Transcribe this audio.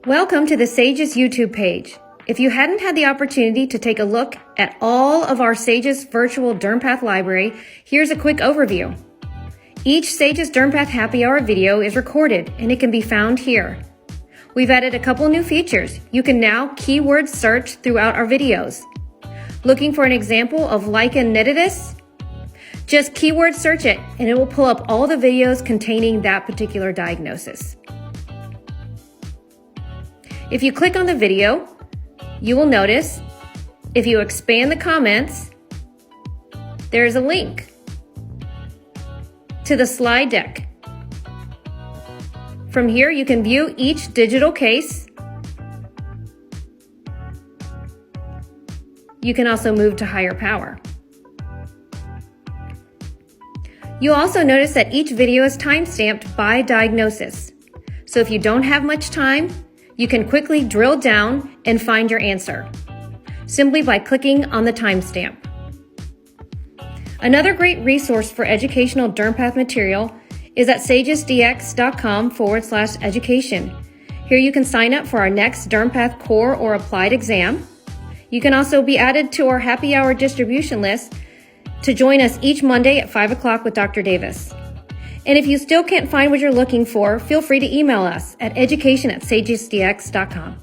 Welcome to the Sages YouTube page. If you hadn't had the opportunity to take a look at all of our Sages virtual Dermpath library, here's a quick overview. Each Sages Dermpath Happy Hour video is recorded and it can be found here. We've added a couple new features. You can now keyword search throughout our videos. Looking for an example of lichen nitidus? Just keyword search it and it will pull up all the videos containing that particular diagnosis. If you click on the video, you will notice if you expand the comments, there is a link to the slide deck. From here, you can view each digital case. You can also move to higher power. You'll also notice that each video is timestamped by diagnosis. So if you don't have much time, you can quickly drill down and find your answer, simply by clicking on the timestamp. Another great resource for educational Dermpath material is at sagesdx.com/education. Here you can sign up for our next Dermpath core or applied exam. You can also be added to our happy hour distribution list to join us each Monday at 5 o'clock with Dr. Davis. And if you still can't find what you're looking for, feel free to email us at education@sagesdx.com.